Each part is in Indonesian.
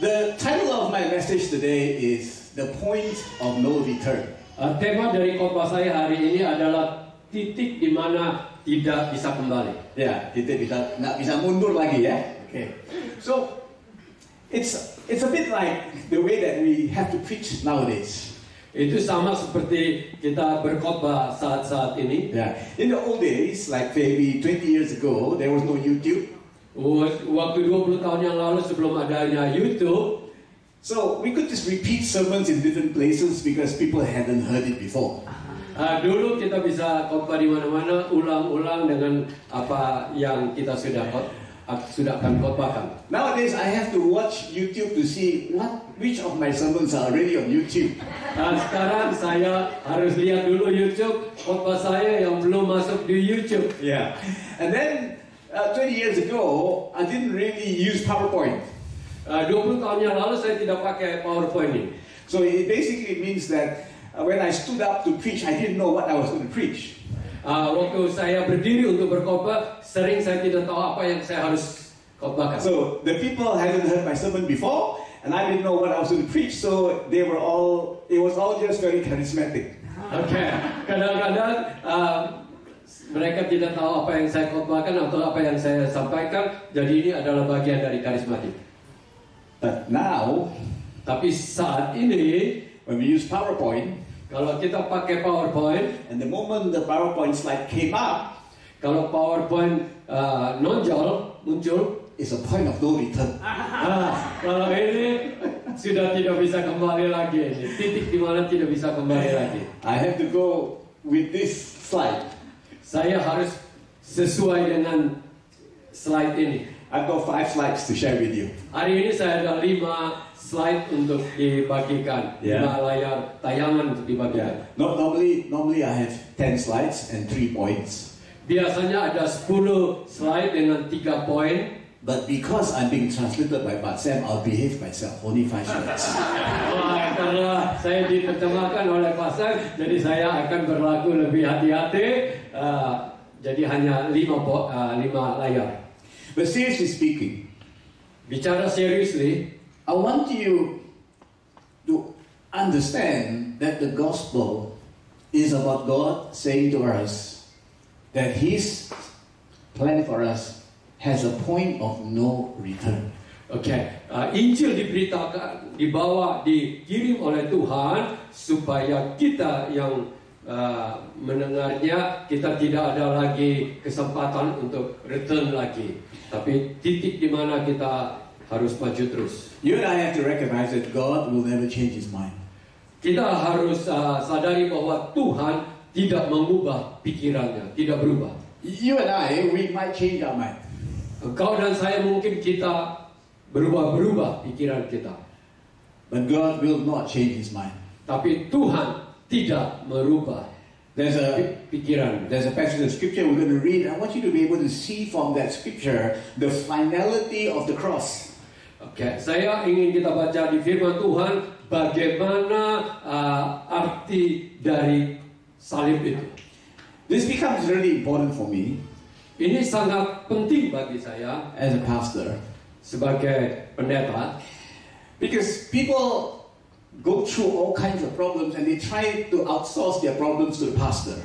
The title of my message today is The Point of No Return. Tema dari khotbah saya hari ini adalah titik di mana tidak bisa kembali. Ya, kita nggak bisa mundur lagi ya. Okay. So it's a bit like the way that we have to preach nowadays. Itu sama seperti kita berkhotbah saat-saat ini. Yeah. In the old days, like maybe 20 years ago, there was no YouTube. Waktu 20 tahun yang lalu sebelum adanya YouTube, so we could just repeat sermons in different places because people hadn't heard it before. Dulu kita bisa khotbah di mana-mana, ulang-ulang dengan apa yang kita sudah akan khotbahkan. Nowadays, I have to watch YouTube to see which of my sermons are already on YouTube. Sekarang saya harus lihat dulu YouTube khotbah saya yang belum masuk di YouTube. Yeah, and then 20 years ago, I didn't really use PowerPoint. 20 tahun yang lalu saya tidak pakai PowerPoint ini. So it basically means that when I stood up to preach, I didn't know what I was going to preach. Waktu saya berdiri untuk berkhotbah, sering saya tidak tahu apa yang saya harus khotbahkan. So the people hadn't heard my sermon before, and I didn't know what I was going to preach. So it was all just very charismatic. Okay, kadang-kadang mereka tidak tahu apa yang saya khotbahkan atau apa yang saya sampaikan. Jadi ini adalah bagian dari karismatik. But now, tapi saat ini, when we use PowerPoint, kalau kita pakai PowerPoint, and the moment the PowerPoint slide came up, kalau PowerPoint muncul, it's a point of no return. Kalau ini sudah tidak bisa kembali lagi. Ini titik di mana tidak bisa kembali lagi. I have to go with this slide. Saya harus sesuai dengan slide ini. I've got 5 slides to share with you. Hari ini saya ada 5 slide untuk dibagikan, 5 layar tayangan untuk dibagikan. Normally I have 10 slides and 3 points. Biasanya ada 10 slide dengan 3 poin. But because I'm being translated by Pak Sam, I'll behave myself. Only 5 slides. Karena saya diterjemahkan oleh Pak Sam, jadi saya akan berlaku lebih hati-hati. Jadi hanya 5 layar. But seriously speaking, bicara seriously, I want you to understand that the gospel is about God saying to us that His plan for us has a point of no return. Injil diberitakan, dikirim oleh Tuhan supaya kita yang mendengarnya, kita tidak ada lagi kesempatan untuk return lagi. Tapi titik di mana kita harus maju terus. You and I have to recognize that God will never change His mind. Kita harus sadari bahwa Tuhan tidak mengubah pikirannya, tidak berubah. You and I, we might change our mind. Engkau dan saya mungkin kita berubah pikiran kita. But God will not change His mind. Tapi Tuhan tidak merubah pikiran. There's a passage of scripture we're going to read. I want you to be able to see from that scripture the finality of the cross. Saya ingin kita baca di firman Tuhan bagaimana arti dari salib itu. This becomes really important for me. Ini sangat penting bagi saya as a pastor, sebagai pendeta, because people go through all kinds of problems and they try to outsource their problems to the pastor.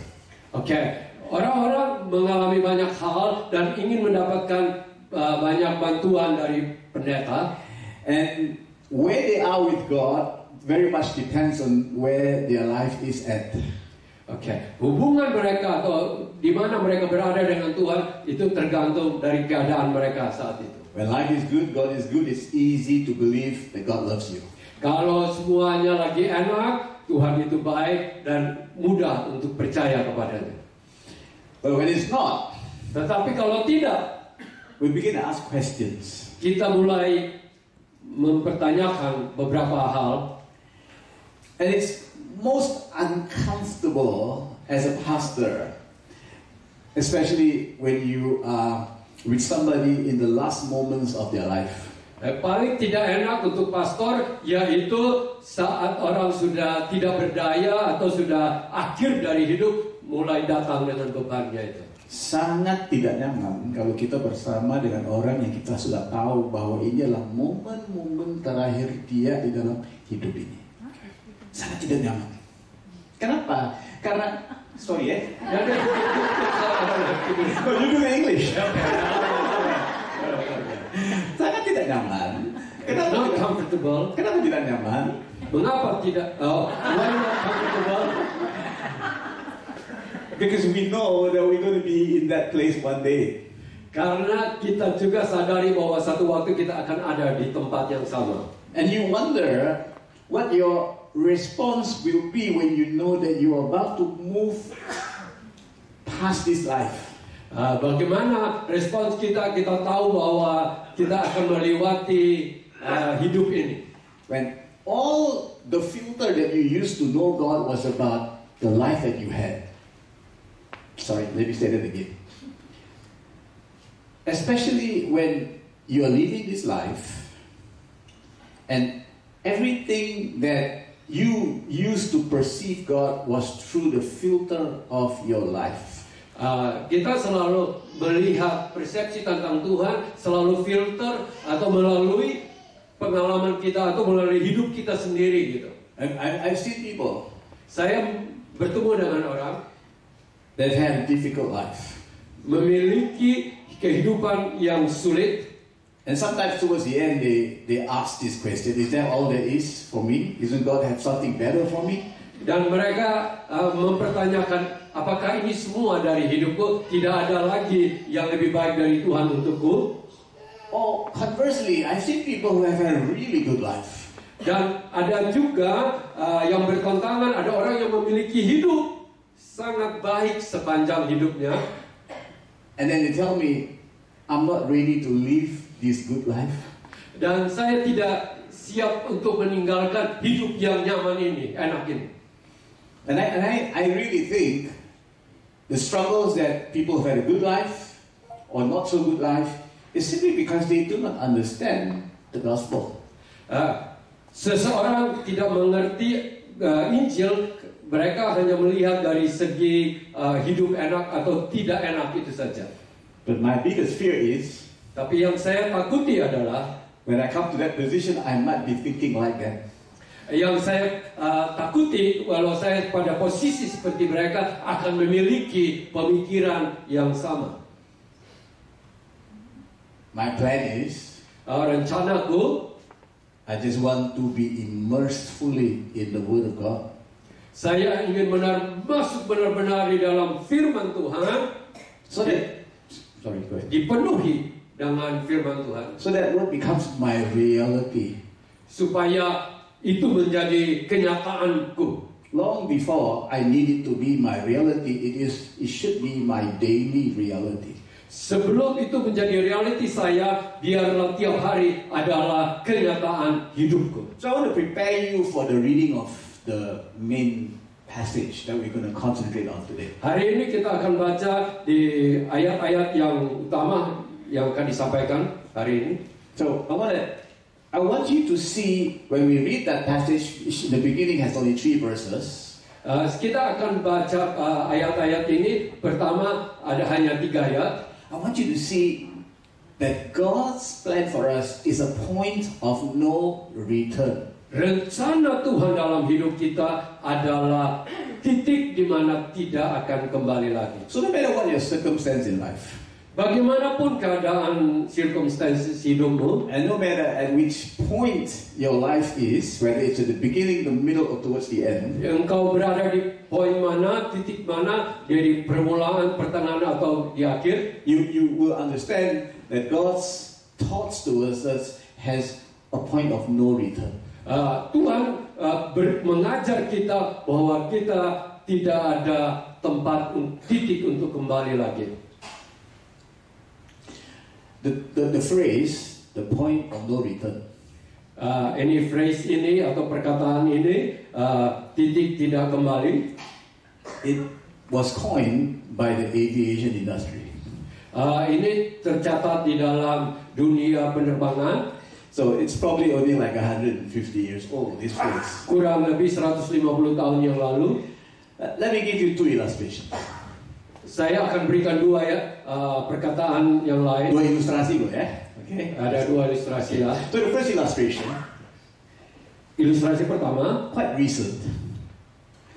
Orang-orang mengalami banyak hal dan ingin mendapatkan banyak bantuan dari pendeta. And where they are with God very much depends on where their life is at. Hubungan mereka atau di mana mereka berada dengan Tuhan itu tergantung dari keadaan mereka saat itu. When life is good, God is good. It's easy to believe that God loves you. Kalau semuanya lagi enak, Tuhan itu baik dan mudah untuk percaya kepadanya. But when it's not, tetapi kalau tidak, we begin to ask questions. Kita mulai mempertanyakan beberapa hal. And it's most uncomfortable as a pastor, especially when you are with somebody in the last moments of their life. Paling tidak enak untuk pastor yaitu saat orang sudah tidak berdaya atau sudah akhir dari hidup mulai datang dengan bebannya itu. sangat tidak nyaman kalau kita bersama dengan orang yang kita sudah tahu bahwa ini adalah momen-momen terakhir dia di dalam hidup ini. Sangat tidak nyaman. Kenapa? Karena, sorry ya. No, you do English. Sangat tidak nyaman. Kenapa? Not comfortable. Kenapa tidak nyaman? Mengapa tidak? Oh, why not comfortable? Because we know that we're going to be in that place one day. Karena kita juga sadari bahwa satu waktu kita akan ada di tempat yang sama. And you wonder what your response will be when you know that you are about to move past this life. Bagaimana respons kita? Kita tahu bahwa kita akan melewati hidup ini. When all the filter that you used to know God was about the life that you had. Sorry, let me say that again. Especially when you are living this life and everything that you used to perceive God was through the filter of your life. Kita selalu melihat persepsi tentang Tuhan selalu filter atau melalui pengalaman kita atau melalui hidup kita sendiri gitu. I've seen people. Saya bertemu dengan orang that had a difficult life. Memiliki kehidupan yang sulit. And sometimes towards the end they ask this question, is that all there is for me? Isn't God have something better for me? Dan mereka mempertanyakan, apakah ini semua dari hidupku? Tidak ada lagi yang lebih baik dari Tuhan untukku? Or conversely, I've seen people who have had a really good life. Dan ada juga yang bertentangan, ada orang yang memiliki hidup sangat baik sepanjang hidupnya. And then they tell me, I'm not ready to live this good life. Dan saya tidak siap untuk meninggalkan hidup yang nyaman ini, enak ini. And I really think the struggles that people have had a good life or not so good life is simply because they do not understand the gospel. Seseorang tidak mengerti Injil. Mereka hanya melihat dari segi hidup enak atau tidak enak itu saja. But my biggest fear is, tapi yang saya takuti adalah when I come to that position, I might be thinking like that. Yang saya takuti, walau saya pada posisi seperti mereka, akan memiliki pemikiran yang sama. My plan is, rencanaku, I just want to be immersed fully in the Word of God. Saya ingin masuk benar-benar di dalam firman Tuhan, so that, sorry, go ahead. Dipenuhi dengan firman Tuhan. So that Word becomes my reality. Supaya itu menjadi kenyataanku. Long before I need it to be my reality, it should be my daily reality. Sebelum itu menjadi reality saya, biarlah tiap hari adalah kenyataan hidupku. So I want to prepare you for the reading of the main passage that we're going to concentrate on today. Hari ini kita akan baca di ayat-ayat yang utama yang akan disampaikan hari ini. So I want you to see when we read that passage. The beginning has only 3 verses. Kita akan baca ayat-ayat ini. Pertama ada hanya 3 ayat. I want you to see that God's plan for us is a point of no return. Rencana Tuhan dalam hidup kita adalah titik di mana tidak akan kembali lagi. So no matter what your circumstance in life, bagaimanapun keadaan circumstances hidupmu, and no matter at which point your life is, whether it's at the beginning, the middle, or towards the end, engkau berada di poin mana, titik mana, di permulaan, pertengahan, atau di akhir, you will understand that God's thoughts towards us has a point of no return. Tuhan mengajar kita bahwa kita tidak ada tempat titik untuk kembali lagi. The phrase, the point of no return. Ini phrase ini atau perkataan ini, titik tidak kembali. It was coined by the aviation industry. Ini tercatat di dalam dunia penerbangan. So it's probably only like 150 years old, this phrase. Kurang lebih 150 tahun yang lalu. Let me give you 2 illustrations. Saya akan berikan dua perkataan yang lain. Dua ilustrasi kok ya. Okay. Ada dua ilustrasi ya. So the first illustration, Ilustrasi pertama, quite recent.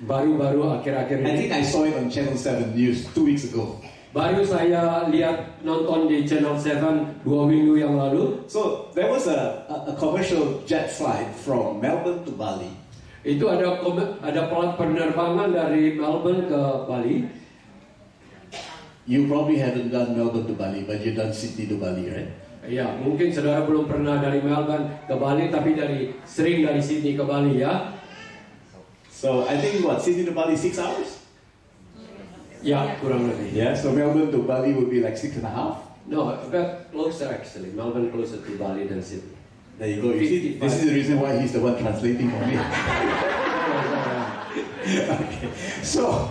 baru-baru akhir-akhir I ini. think I saw it on Channel 7 News 2 weeks ago. Baru saya lihat nonton di Channel 7 2 minggu yang lalu. So there was a commercial jet flight from Melbourne to Bali. Itu ada penerbangan dari Melbourne ke Bali. You probably haven't done Melbourne to Bali, but you've done Sydney to Bali, right? Ya, mungkin saudara belum pernah dari Melbourne ke Bali, tapi sering dari Sydney ke Bali ya. So I think Sydney to Bali 6 hours? Ya, kurang lebih. Yeah, so Melbourne to Bali would be like 6.5. No, but closer actually. Melbourne closer to Bali than Sydney. There you go. You see, this is the reason why he's the one translating for me. Okay. So,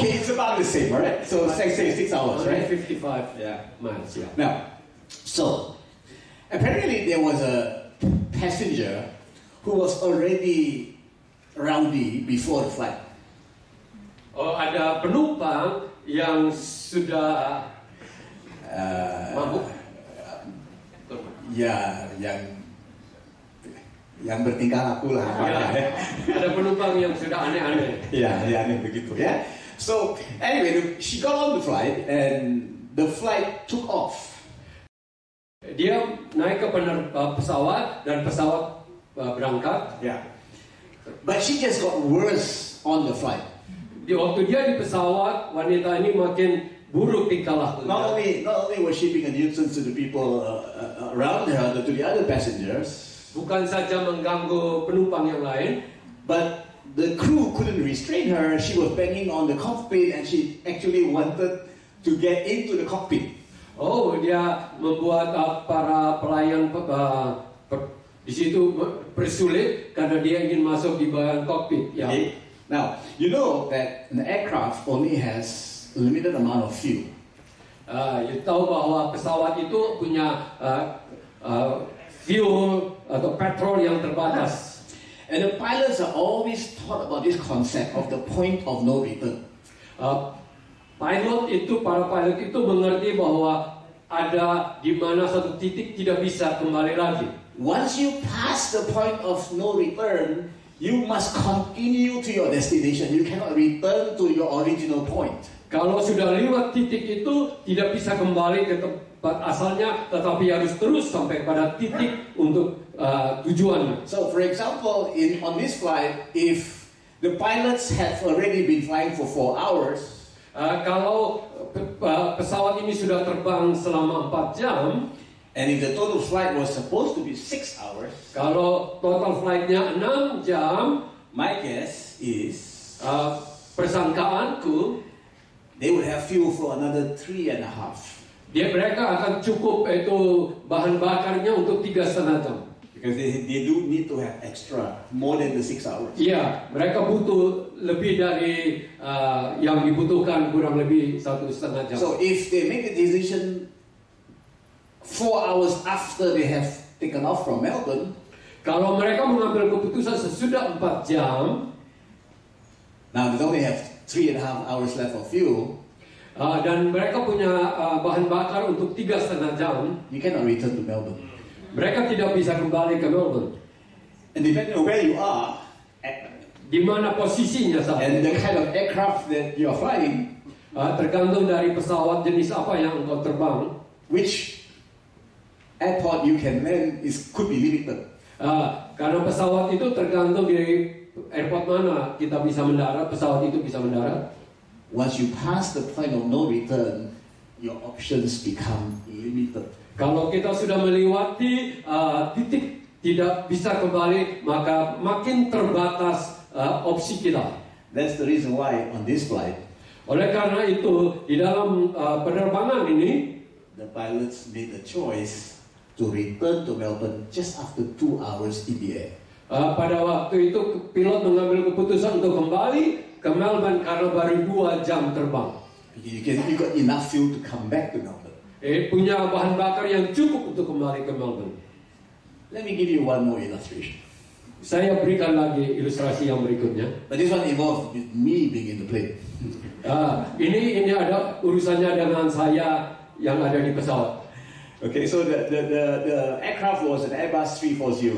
it's about the same, right? So say 6 hours, right? 55 miles, yeah. Now, so apparently there was a passenger who was already rowdy before the flight. Oh, ada penumpang yang sudah mabuk. Ya, yang bertingkah laku lah. Ya, ada penumpang yang sudah aneh-aneh. Ya, aneh begitu ya. So anyway, she got on the flight and the flight took off. Dia naik ke pesawat dan pesawat berangkat. Yeah. But she just got worse on the flight. Waktu dia di pesawat, wanita ini makin buruk tingkah lakunya. Not only was she being a nuisance to the people around her, to the other passengers. Bukan saja mengganggu penumpang yang lain, but the crew couldn't restrain her. She was banging on the cockpit, and she actually wanted to get into the cockpit. Oh, dia membuat para pelayan di situ bersulit karena dia ingin masuk di bagian kokpit. Ya. Okay. Now, you know that an aircraft only has a limited amount of fuel. You tahu bahwa pesawat itu punya fuel atau petrol yang terbatas. And the pilots are always taught about this concept of the point of no return. Para pilot itu mengerti bahwa ada di mana satu titik tidak bisa kembali lagi. Once you pass the point of no return, you must continue to your destination. You cannot return to your original point. Kalau sudah lewat titik itu, tidak bisa kembali ke tempat asalnya, tetapi harus terus sampai pada titik untuk tujuannya. So, for example, on this flight, if the pilots have already been flying for 4 hours, kalau pesawat ini sudah terbang selama 4 jam, and if the total flight was supposed to be 6 hours, kalau total flightnya 6 jam, my guess is persangkaanku they would have fuel for another 3.5. Mereka akan cukup itu bahan bakarnya untuk 3,5 jam. Because they do need to have extra, more than the 6 hours. Iya, mereka butuh lebih dari yang dibutuhkan, kurang lebih 1,5 jam. So if they make a decision 4 hours after they have taken off from Melbourne, kalau mereka mengambil keputusan sesudah 4 jam, now they only have 3.5 hours left of fuel, dan mereka punya bahan bakar untuk 3,5 jam, you cannot return to Melbourne. mereka tidak bisa kembali ke Melbourne. And depending on where you are, Di mana posisinya saat and the kind of aircraft that you are flying, tergantung dari pesawat jenis apa yang engkau terbang, which airport you can land could be limited. Karena pesawat itu tergantung dari airport mana kita bisa mendarat, pesawat itu bisa mendarat. Once you pass the point of no return, your options become limited. Kalau kita sudah melewati titik tidak bisa kembali, maka makin terbatas opsi kita. That's the reason why on this flight, Oleh karena itu, di dalam penerbangan ini, the pilots made the choice to return to Melbourne just after 2 hours in the air. Pada waktu itu pilot mengambil keputusan untuk kembali ke Melbourne karena baru 2 jam terbang. You got enough fuel to come back to Melbourne. Punya bahan bakar yang cukup untuk kembali ke Melbourne. Let me give you one more illustration. Saya berikan lagi ilustrasi yang berikutnya. But this one involved with me being in the plane. Ini ada urusannya dengan saya yang ada di pesawat. Okay, so the aircraft was an Airbus 340.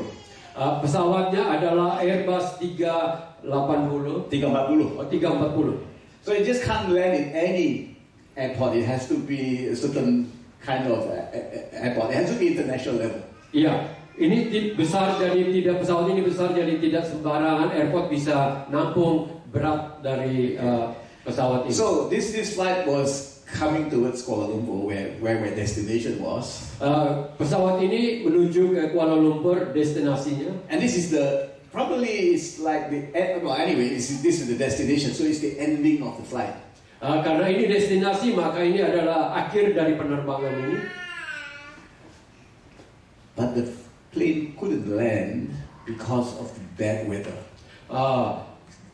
Pesawatnya adalah Airbus 340. 340. So it just can't land in any airport. It has to be a certain kind of airport. It has to be international level. Iya, ini besar jadi tidak pesawat ini besar jadi tidak sembarangan airport bisa nampung berat dari pesawat ini. So this flight was coming towards Kuala Lumpur, where my destination was. Pesawat ini menuju ke Kuala Lumpur destinasinya. And this is probably it's like this is the destination, so it's the ending of the flight. Karena ini destinasi, maka ini adalah akhir dari penerbangan ini. But the plane couldn't land because of the bad weather.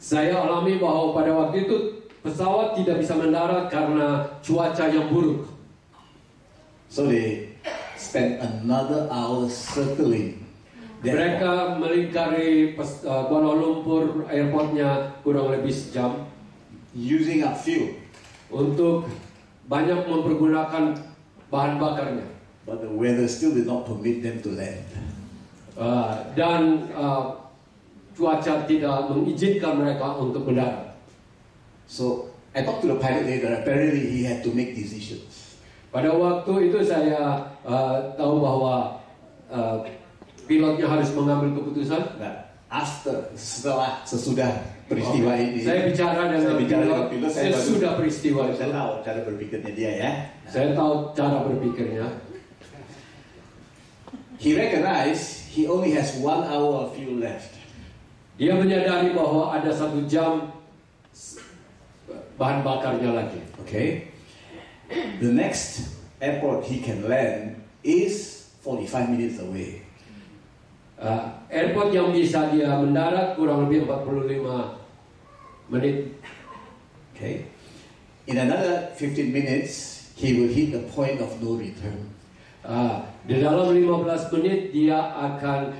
Saya alami bahwa pada waktu itu pesawat tidak bisa mendarat karena cuaca yang buruk. So they spent another hour circling. Mereka melingkari Kuala Lumpur airportnya kurang lebih sejam. Using up fuel. Untuk banyak mempergunakan bahan bakarnya. But the weather still did not permit them to land. Dan cuaca tidak mengizinkan mereka untuk mendarat. So I talked to the pilot later. Apparently he had to make decisions. Pada waktu itu saya tahu bahwa pilotnya harus mengambil keputusan. Nah, sesudah peristiwa ini. Saya bicara dengan pilot sesudah peristiwa itu. Saya tahu cara berpikirnya dia ya. Saya tahu cara berpikirnya. He recognized he only has 1 hour of fuel left. Dia menyadari bahwa ada 1 jam bahan bakarnya lagi. Okay. The next airport he can land is 45 minutes away. Airport yang bisa dia mendarat kurang lebih 45 menit. Okay. In another 15 minutes, he will hit the point of no return. Di dalam 15 menit dia akan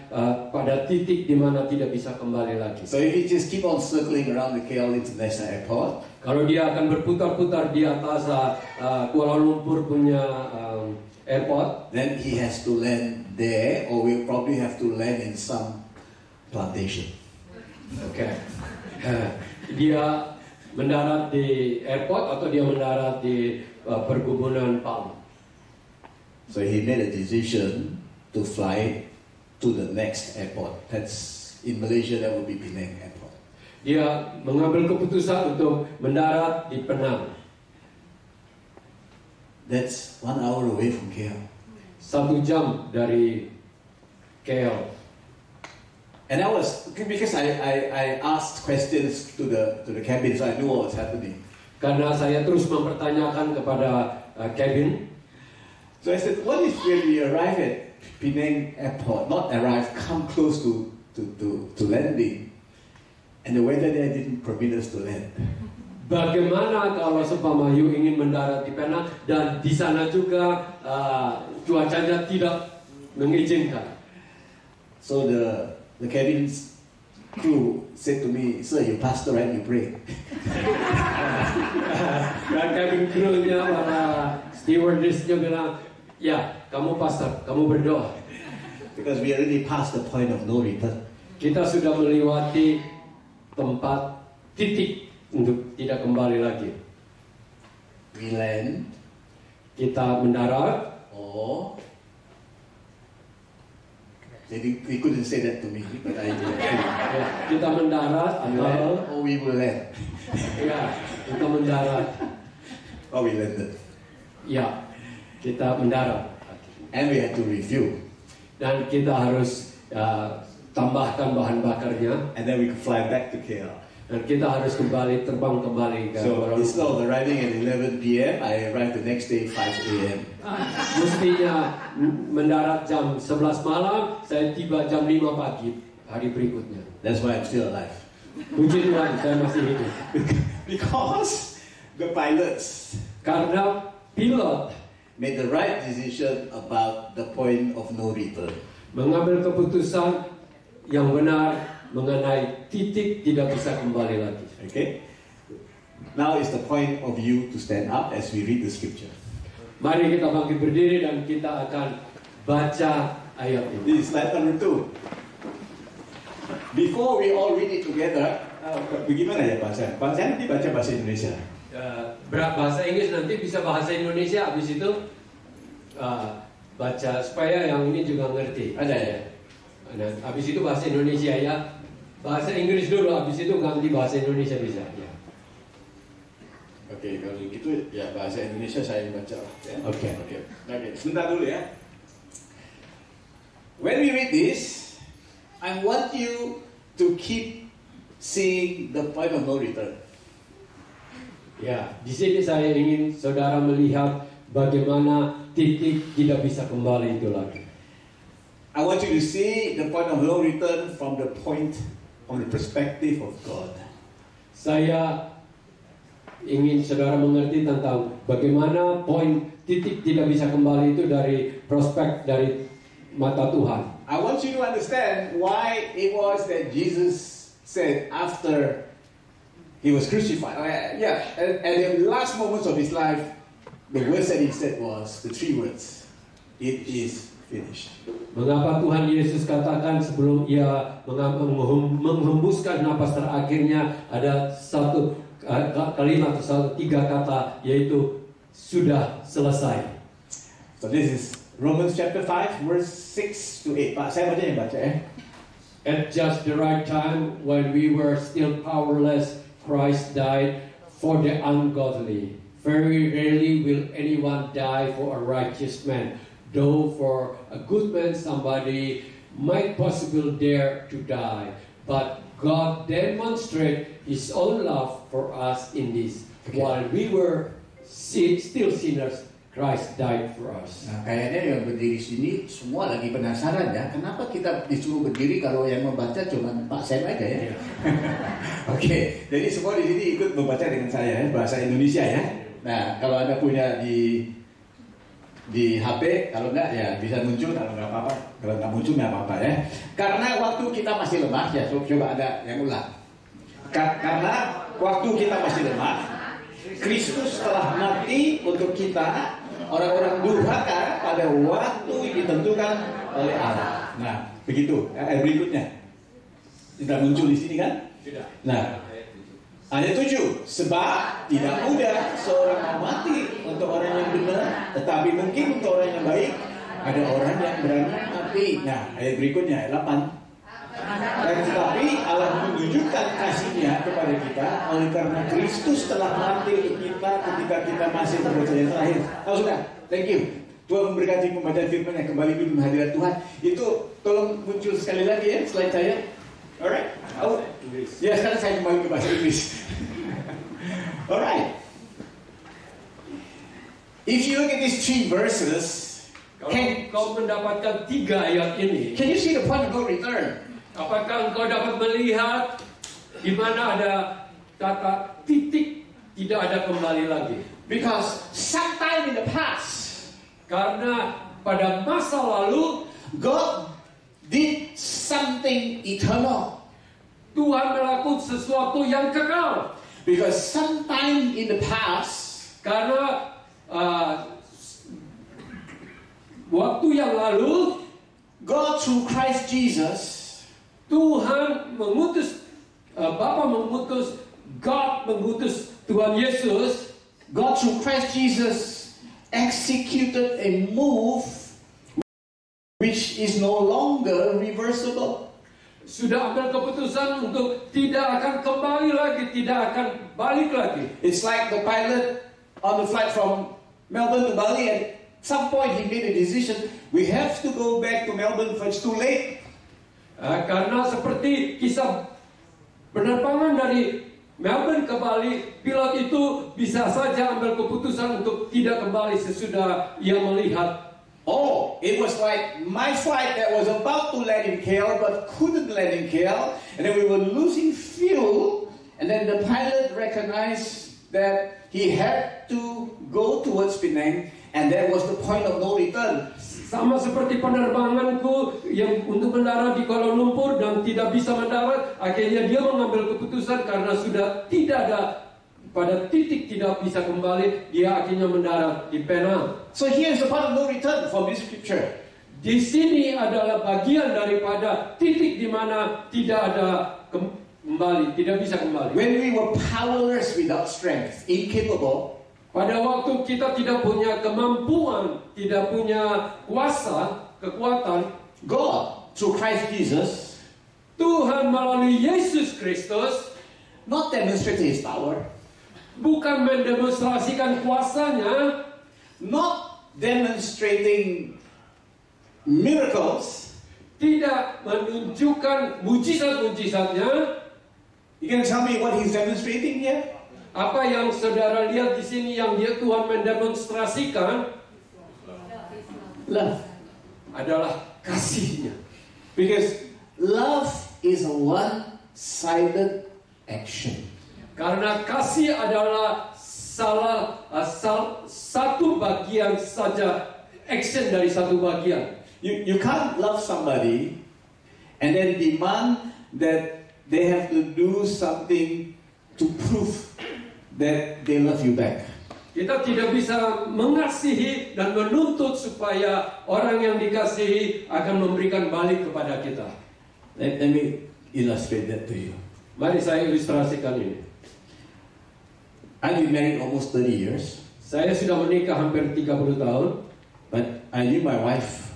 pada titik di mana tidak bisa kembali lagi. So if he just keep on circling around the KL International Airport, kalau dia akan berputar-putar di atas Kuala Lumpur punya airport, then he has to land there, or will probably have to land in some plantation. Okay. Dia mendarat di airport atau dia mendarat di perkebunan palm. So he made a decision to fly to the next airport. That's in Malaysia, that would be Penang Airport. Dia mengambil keputusan untuk mendarat di Penang. That's 1 hour away from KL. 1 jam dari KL. And because I asked questions to the cabin, so I knew what was happening. Karena saya terus mempertanyakan kepada cabin. So I said, what if when we arrive at Penang Airport, not arrive, come close to landing, and the weather there didn't permit us to land? Bagaimana kalau seumpama you ingin mendarat di Penang dan di sana juga cuacanya tidak mengizinkan? So the cabin's crew said to me, "Sir, you pastor right? You pray." Dan cabin crew-nya para stewardess-nya bilang, ya, kamu pastor, kamu berdoa. Because we already passed the point of no return. Kita sudah melewati tempat titik untuk tidak kembali lagi. We land, kita mendarat, or they couldn't say that to me, but I did. Ya, kita mendarat atau or we will land. Ya, kita mendarat. Or we landed. Ya, kita mendarat. And we had to refuel. Dan kita harus tambahkan bahan bakarnya. And then we could fly back to KL. Dan kita harus terbang kembali ke So instead of arriving at 11 p.m., I arrived the next day 5 a.m. Mestinya mendarat jam 11 malam, saya tiba jam 5 pagi hari berikutnya. That's why I'm still alive. Puji Tuhan, saya masih hidup. Because the pilots Karena pilot made the right decision about the point of no return. Mengambil keputusan yang benar mengenai titik tidak bisa kembali lagi. Okay? Now is the point of you to stand up as we read the scripture. Mari kita bangkit berdiri dan kita akan baca ayat ini. This is slide number 2. Before we all read it together, bagaimana ya bahasa? Bahasa nanti baca bahasa Indonesia. Bahasa Inggris nanti bisa bahasa Indonesia, habis itu baca supaya yang ini juga ngerti. Ada ya? Nah, habis itu bahasa Indonesia ya. Bahasa Inggris dulu, habis itu ganti bahasa Indonesia bisa ya. Oke, kalau gitu ya bahasa Indonesia saya baca. Ya? Oke. Sebentar dulu ya. When we read this, I want you to keep seeing the point of no return. Ya, di sini saya ingin saudara melihat bagaimana titik tidak bisa kembali itu lagi. I want you to see the point of no return from the perspective of God. Saya ingin saudara mengerti tentang bagaimana poin titik tidak bisa kembali itu dari prospek dari mata Tuhan. I want you to understand why it was that Jesus said after he was crucified. At the last moments of his life, the words that he said was the 3 words: "It is finished." Mengapa Tuhan Yesus katakan sebelum ia menghembuskan napas terakhirnya ada satu kalimat atau 3 kata, yaitu sudah selesai. So this is Romans chapter 5 verse 6 to 8. Pak, saya baca yang baca ya. At just the right time, when we were still powerless, Christ died for the ungodly. Very rarely will anyone die for a righteous man, though for a good man somebody might possibly dare to die. But God demonstrated His own love for us in this. Okay. While we were still sinners, Christ died for us. Nah, kayaknya yang berdiri sini semua lagi penasaran ya, kenapa kita disuruh berdiri kalau yang membaca cuma Pak Sam aja ya? Oke, jadi semua di sini ikut membaca dengan saya ya, bahasa Indonesia ya. Nah, kalau Anda punya di HP, kalau enggak ya bisa muncul, kalau enggak apa-apa. Kalau enggak muncul enggak apa-apa ya. Karena waktu kita masih lemah ya, coba ada yang ulang. Karena waktu kita masih lemah, Kristus telah mati untuk kita, orang-orang durhaka, pada waktu yang ditentukan oleh Allah. Nah, begitu. Ayat berikutnya tidak muncul di sini kan? Tidak. Nah, ayat 7. Sebab tidak mudah seorang mau mati untuk orang yang benar, tetapi mungkin untuk orang yang baik ada orang yang berani mati. Nah, ayat berikutnya ayat 8. Dan tetapi Allah menunjukkan kasih-Nya kepada kita oleh karena Kristus telah mati untuk kita ketika kita masih berdosa yang terakhir. Sudah, thank you. Tuhan memberkati pembacaan firman-Nya, kembali di hadirat Tuhan. Itu tolong muncul sekali lagi ya slide saya. Alright. Ya, sekarang saya kembali ke bahasa Inggris. Alright. If you look at these 3 verses, Kalau kau mendapatkan 3 ayat ini, can you see the point of no return? apakah engkau dapat melihat di mana ada kata titik tidak ada kembali lagi? Because sometime in the past, Karena pada masa lalu God did something eternal. Tuhan melakukan sesuatu yang kekal. Because sometime in the past, Karena waktu yang lalu God through Christ Jesus Tuhan mengutus, Bapa mengutus, God mengutus Tuhan Yesus. God through Christ Jesus executed a move which is no longer reversible. Sudah ambil keputusan untuk tidak akan kembali lagi, tidak akan balik lagi. It's like the pilot on the flight from Melbourne to Bali. At some point he made a decision. We have to go back to Melbourne, for it's too late. Karena seperti kisah penerbangan dari Melbourne ke Bali, pilot itu bisa saja ambil keputusan untuk tidak kembali sesudah ia melihat. Oh, it was like my flight that was about to land in KL but couldn't land in KL, and then we were losing fuel, and then the pilot recognized that he had to go towards Penang, and that was the point of no return. Sama seperti penerbanganku yang untuk mendarat di Kuala Lumpur dan tidak bisa mendarat, akhirnya dia mengambil keputusan karena sudah tidak ada pada titik tidak bisa kembali, dia akhirnya mendarat di Penang. So here's the part of no return from this scripture. Di sini adalah bagian daripada titik di mana tidak ada kembali, tidak bisa kembali. When we were powerless without strength, incapable, pada waktu kita tidak punya kemampuan, tidak punya kuasa, kekuatan, God, through Christ Jesus, Tuhan melalui Yesus Kristus not demonstrated His power, bukan mendemonstrasikan kuasanya, not demonstrating miracles. tidak menunjukkan mujizat-mujizatnya. You can tell me what He's demonstrating here? Apa yang saudara lihat di sini yang dia Tuhan mendemonstrasikan Love. adalah kasihnya. Because love is a one-sided action. Karena kasih adalah satu bagian saja, action dari satu bagian. You can't love somebody and then demand that they have to do something to prove that they love you back. Kita tidak bisa mengasihi dan menuntut supaya orang yang dikasihi akan memberikan balik kepada kita. Let me illustrate that to you. Mari saya ilustrasikan ini. I've been married almost 30 years. Saya sudah menikah hampir 30 tahun. But I knew my wife,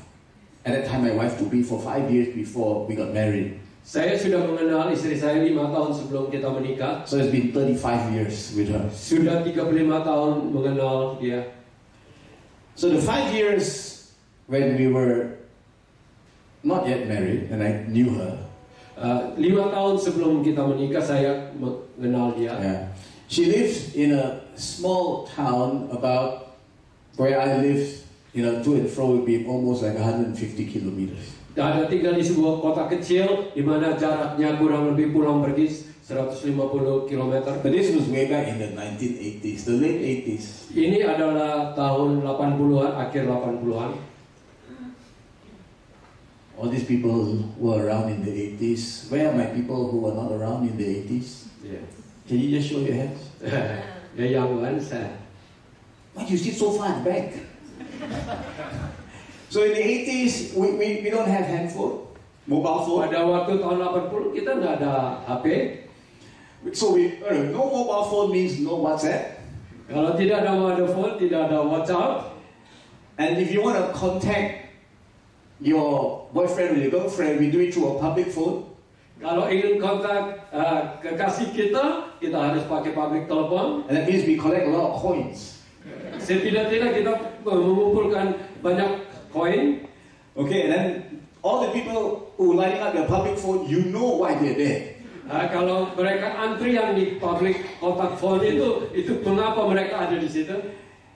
at that time my wife to be for 5 years before we got married. Saya sudah mengenal istri saya 5 tahun sebelum kita menikah. So it's been 35 years with her. Sudah 35 tahun mengenal dia. So the 5 years when we were not yet married and I knew her. 5 tahun sebelum kita menikah saya mengenal dia. Yeah. She lives in a small town about where I live, to and fro would be almost like 150 kilometers. Ada tinggal di sebuah kota kecil di mana jaraknya kurang lebih pulang pergi 150 km. But this was way back in the 1980s, the late 80s. Ini adalah tahun 80-an, akhir 80-an. All these people who were around in the 80s. Where are my people who were not around in the 80s? Yeah. Can you just show your hands? The young ones. Why do you sit so far back? So in the 80s, we don't have handphone, mobile phone. Pada waktu tahun 80 kita nggak ada HP. So no mobile phone means no WhatsApp. Kalau tidak ada mobile phone, tidak ada WhatsApp. And if you want to contact your boyfriend or your girlfriend, we do it through a public phone. Kalau ingin kontak kekasih kita harus pakai public telepon. And that means we collect a lot of coins. Setidak-tidak kita mengumpulkan banyak koin. Okay, and then all the people who lining up their public phone, you know why they're there. Kalau mereka antri yang di public kontak phone itu mengapa mereka ada di situ?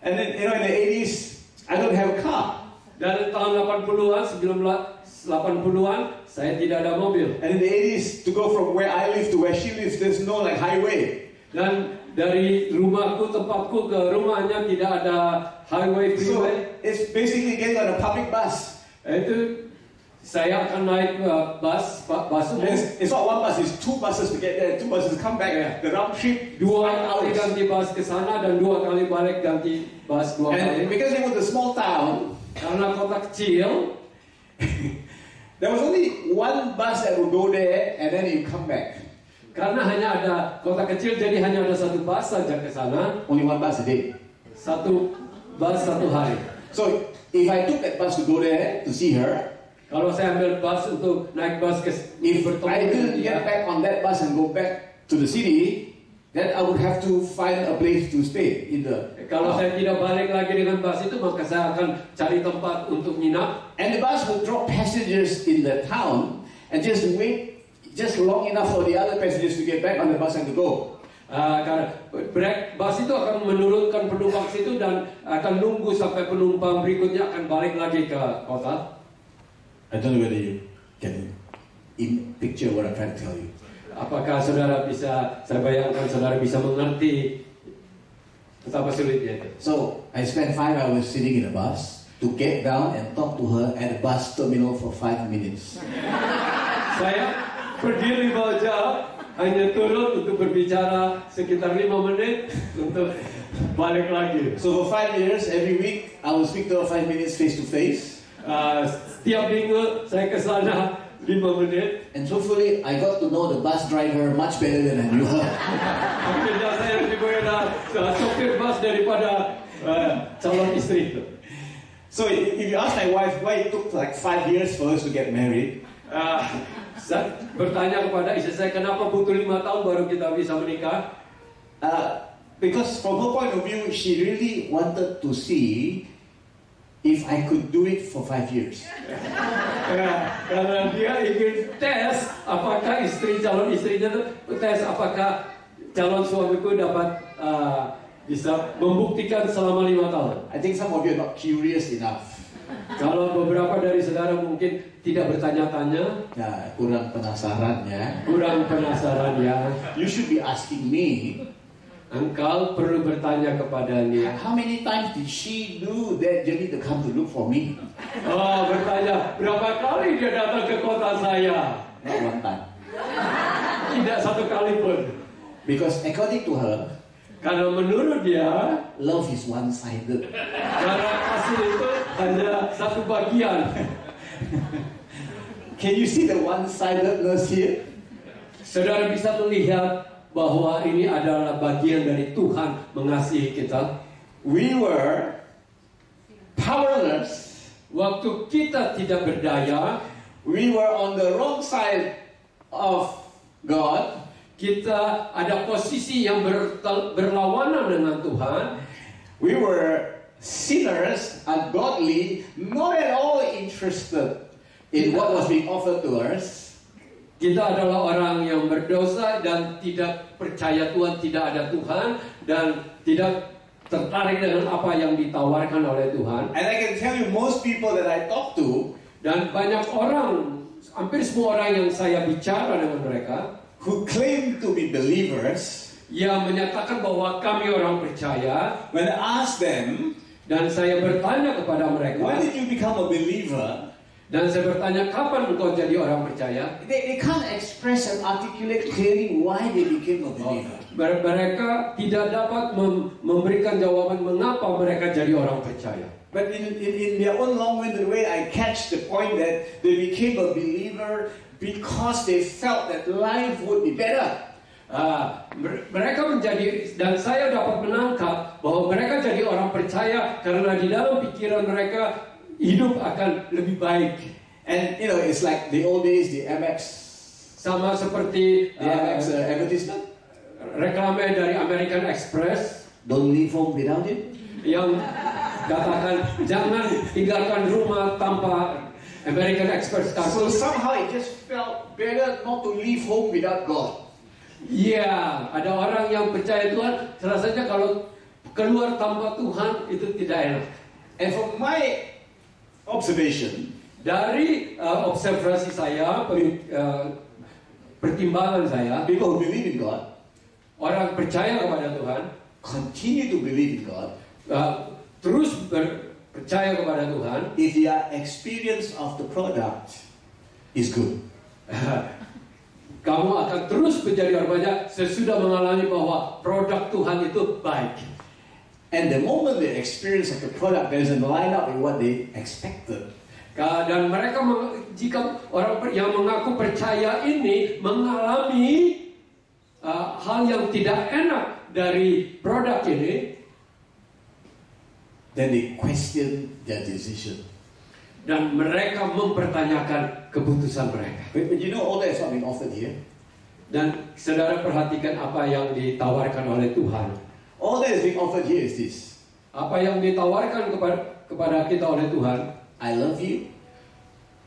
And then in the 80s, I don't have a car. Dari tahun 80-an, 80-an, saya tidak ada mobil. And in the 80s, to go from where I live to where she lives, there's no highway. Dan dari rumahku, tempatku ke rumahnya tidak ada highway, freeway. So it's basically getting on a public bus. Itu saya akan naik bus umum. It's not one bus, it's two buses to get there, two buses to come back. Yeah. The round trip, 2 kali ganti bus ke sana dan 2 kali balik ganti bus 2 kali. And because it was a small town, Karena kota kecil, there was only one bus that would go there and then you come back. karena hanya ada kota kecil, jadi hanya ada satu bus saja ke sana. Only one bus a day. Satu bus satu hari. So if I took that bus to go there to see her, Kalau saya ambil bus untuk naik bus ke if bertemu I dengan didn't dia, get back on that bus and go back to the city, then I would have to find a place to stay in the. kalau saya tidak balik lagi dengan bus itu, maka saya akan cari tempat untuk nginap. And the bus would drop passengers in the town and just wait just long enough for the other passengers to get back on the bus and to go. Karena bus itu akan menurunkan penumpang situ dan akan nunggu sampai penumpang berikutnya akan balik lagi ke kota. I don't know whether you can picture what I'm trying to tell you. Apakah saudara bisa, saya bayangkan saudara bisa mengerti Betapa sulitnya itu. So I spent 5 hours sitting in a bus to get down and talk to her at the bus terminal for 5 minutes. Saya pergi 5 jam, hanya turun untuk berbicara sekitar 5 menit untuk balik lagi. So for 5 years, every week I will speak to her 5 minutes face to face. Setiap minggu saya ke sana 5 menit. And truthfully, I got to know the bus driver much better than I knew her. Akhirnya saya lebih mengenal sopir bus daripada calon istri itu. So if you ask my wife why it took like 5 years for us to get married, Saya bertanya kepada istri saya, kenapa butuh 5 tahun baru kita bisa menikah? because from her point of view, she really wanted to see if I could do it for 5 years. Karena dia ingin tes apakah calon istrinya itu tes apakah calon suamiku dapat bisa membuktikan selama 5 tahun. I think some of you are not curious enough. Kalau beberapa dari saudara mungkin tidak bertanya-tanya, Nah, kurang penasaran ya. kurang penasaran ya. You should be asking me, Engkau perlu bertanya kepadanya. how many times did she do that journey to come to look for me? Oh, bertanya, berapa kali dia datang ke kota saya? Not one time. Tidak satu kali pun. Because according to her, Karena menurut dia, love is one-sided. karena kasih itu hanya satu bagian. Can you see the one-sidedness here? Saudara bisa melihat bahwa ini adalah bagian dari Tuhan mengasihi kita. We were powerless. Waktu kita tidak berdaya, We were on the wrong side of God. kita ada posisi yang berlawanan dengan Tuhan. We were sinners, ungodly, not at all interested in what was being offered to us. Kita adalah orang yang berdosa dan tidak percaya Tuhan, tidak ada Tuhan, dan tidak tertarik dengan apa yang ditawarkan oleh Tuhan. And I can tell you, most people that I talk to, Dan banyak orang, hampir semua orang yang saya bicara dengan mereka, who claim to be believers, yang menyatakan bahwa kami orang percaya, when I ask them, dan saya bertanya kepada mereka, when did you become a believer? dan saya bertanya, kapan engkau jadi orang percaya? They can't express and articulate clearly why they became a believer. Mereka tidak dapat memberikan jawaban mengapa mereka jadi orang percaya. But in their own long-winded way, I catch the point that they became a believer because they felt that life would be better. Mereka menjadi, dan saya dapat menangkap bahwa mereka jadi orang percaya karena di dalam pikiran mereka hidup akan lebih baik. And you know, it's like the old days, the Amex, Sama seperti the Amex advertisement. reklame dari American Express Don't leave home without it. yang katakan jangan tinggalkan rumah tanpa American Express So kartu. somehow it just felt better not to leave home without God. Iya, ada orang yang percaya Tuhan, rasanya kalau keluar tanpa Tuhan itu tidak enak. And from my observation, Dari observasi saya, pertimbangan saya, people who believe in God orang percaya kepada Tuhan, continue to believe in God terus percaya kepada Tuhan, if their experience of the product is good. kamu akan terus menjadi orang banyak sesudah mengalami bahwa produk Tuhan itu baik. And the moment the experience of the product doesn't line up with what they expected, Dan mereka, jika orang yang mengaku percaya ini mengalami hal yang tidak enak dari produk ini, then they question their decision. dan mereka mempertanyakan keputusan mereka. But you know, all that is not being offered here. Dan saudara perhatikan apa yang ditawarkan oleh Tuhan. All that is being offered here is this: Apa yang ditawarkan kepada kita oleh Tuhan. I love you.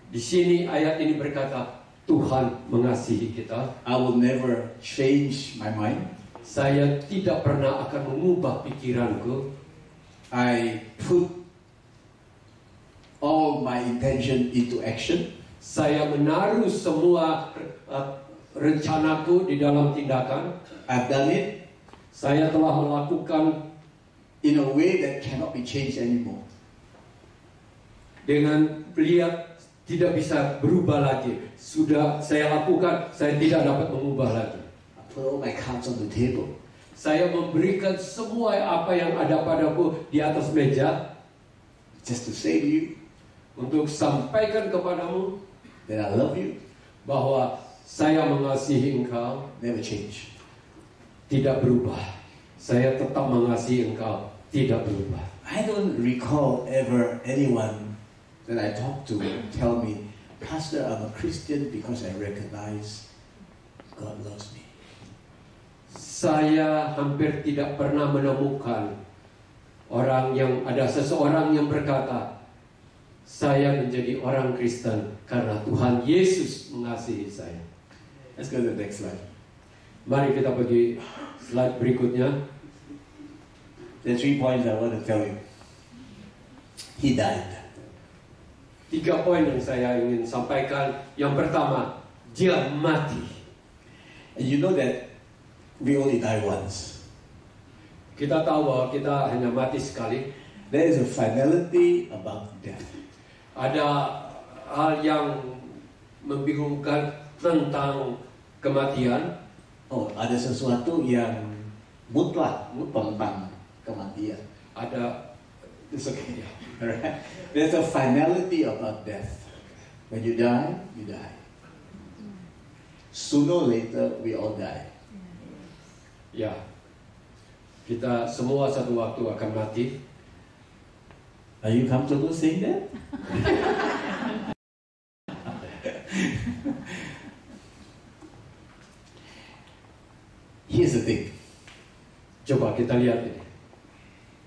Di sini ayat ini berkata, Tuhan mengasihi kita. I will never change my mind. Saya tidak pernah akan mengubah pikiranku. I put all my intention into action. Saya menaruh semua rencanaku di dalam tindakan. I've done it. Saya telah melakukan in a way that cannot be changed anymore. Dengan lihat tidak bisa berubah lagi. Sudah saya lakukan, saya tidak dapat mengubah lagi. I put all my cards on the table. Saya memberikan semua apa yang ada padaku di atas meja, Just to say to you untuk sampaikan kepadamu that I love you, bahwa saya mengasihi engkau, never change. tidak berubah. Saya tetap mengasihi engkau, tidak berubah. I don't recall ever anyone that I talk to tell me, Pastor, I'm a Christian because I recognize God loves me. Saya hampir tidak pernah menemukan seseorang yang berkata, saya menjadi orang Kristen karena Tuhan Yesus mengasihi saya. Let's go to the next slide. Mari kita pergi slide berikutnya. There are 3 points I want to tell you. He died. 3 poin yang saya ingin sampaikan. Yang pertama, dia mati. And you know that we only die once. Kita tahu bahwa kita hanya mati sekali. There is a finality about death. Ada hal yang membingungkan tentang kematian. Oh, ada sesuatu yang mutlak tentang kematian. Ada, It's okay. Alright. There's a finality about death. When you die, you die. Sooner or later, we all die. ya, kita semua satu waktu akan mati. Are you comfortable saying that? Here's the thing. Coba kita lihat ini.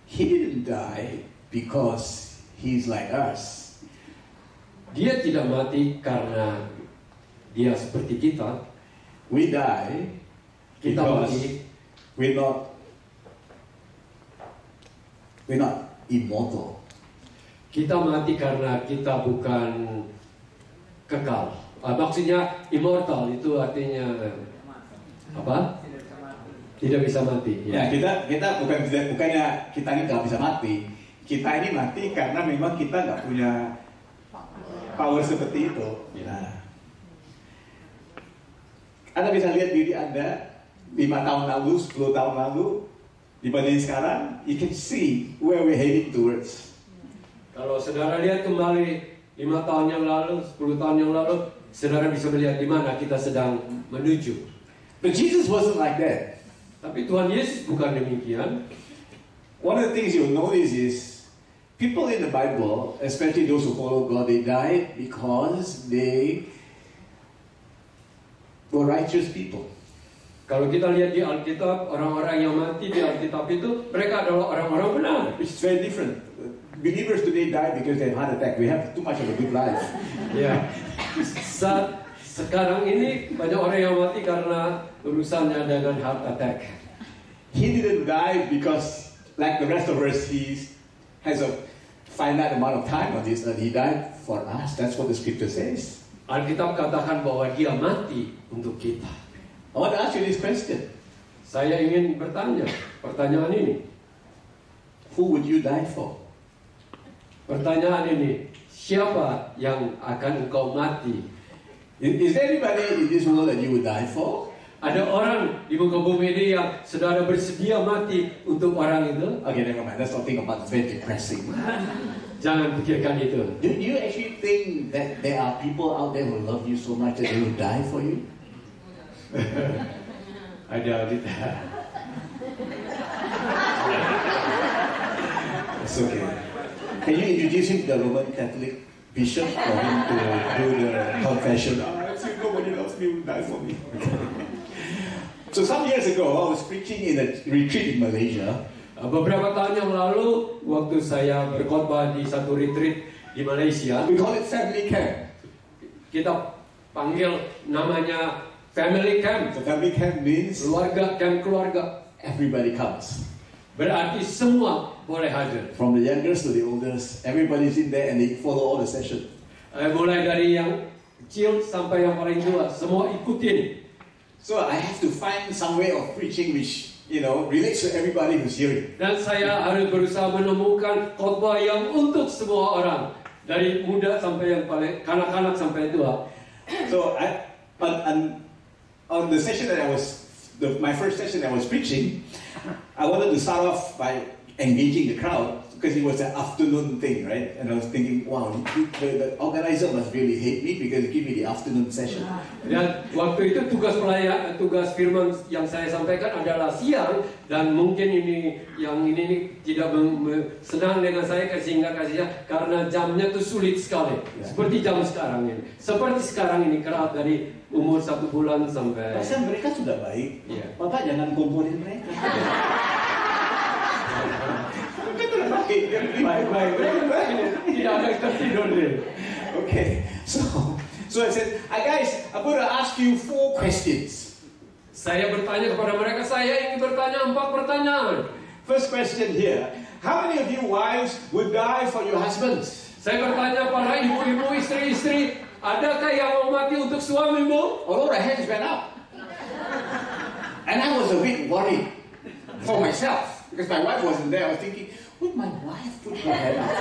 He didn't die because he's like us. Dia tidak mati karena dia seperti kita. We die Kita because mati we're not immortal. Kita mati karena kita bukan kekal. Maksudnya immortal itu artinya apa? Tidak bisa mati. Ya, kita bukannya kita ini nggak bisa mati. Kita ini mati karena memang kita nggak punya power seperti itu. Nah, Anda bisa lihat diri Anda 5 tahun lalu, 10 tahun lalu dibanding sekarang, you can see where we're heading towards. Kalau saudara lihat kembali 5 tahun yang lalu, 10 tahun yang lalu, saudara bisa melihat di mana kita sedang menuju. But Jesus wasn't like that. Tapi Tuhan Yesus bukan demikian. One of the things you'll notice is people in the Bible, especially those who follow God, they died because they were righteous people. Kalau kita lihat di Alkitab, orang-orang yang mati di Alkitab itu, mereka adalah orang-orang benar. It's very different. Believers today die because they have heart attack. We have too much of a good life. Ya, saat sekarang ini banyak orang yang mati karena urusannya dengan heart attack. He didn't die because, like the rest of us, he has a finite amount of time on this earth. He died for us. That's what the scripture says. Alkitab katakan bahwa dia mati untuk kita. I want to ask you this question. Saya ingin bertanya, pertanyaan ini. Who would you die for? Pertanyaan ini, siapa yang akan engkau mati? Is there anybody in this world that you would die for? Ada orang di muka bumi ini yang saudara bersedia mati untuk orang itu? Okay, never mind. Let's not think about it. It's very depressing. Jangan pikirkan itu. Do you actually think that there are people out there who love you so much that they will die for you? Ada kita. It's okay. Can you introduce him to the Roman Catholic bishop for him to do the confession? I see nobody loves me, will die for me. So some years ago, I was preaching in a retreat in Malaysia. Beberapa tahun yang lalu, waktu saya berkhotbah di satu retreat di Malaysia, We call it family camp. kita panggil namanya family camp. The family camp means Camp keluarga. everybody comes. Berarti semua boleh hadir. From the youngest to the oldest, everybody's in there and they follow all the session. Mulai dari yang kecil sampai yang paling tua, semua ikutin. So I have to find some way of preaching which relates to everybody who's hearing. Dan saya harus berusaha menemukan khotbah yang untuk semua orang, dari muda sampai yang paling kanak-kanak sampai tua. So on the session that my first session I was preaching, I wanted to start off by engaging the crowd because it was an afternoon thing, right? And I was thinking, wow, the organizer must really hate me because he gave me the afternoon session. Dan waktu itu tugas firman yang saya sampaikan adalah siang, dan mungkin ini tidak senang dengan saya sehingga kasihnya karena jamnya tuh sulit sekali. Seperti jam sekarang ini. Seperti sekarang ini crowd dari umur 1 bulan sampai. Pasal mereka sudah baik. Yeah. Bapak jangan komporin mereka. Baik. Tidak ada tertidur deh. Okay, so I said, guys, I'm going to ask you 4 questions. Saya bertanya kepada mereka, saya ingin bertanya 4 pertanyaan. First question here, how many of you wives would die for your husbands? Saya bertanya para ibu-ibu, istri-istri, adakah yang mau mati untuk suamimu? All the hands went up. And I was a bit worried for myself because my wife wasn't there. I was thinking, would my wife put her head up?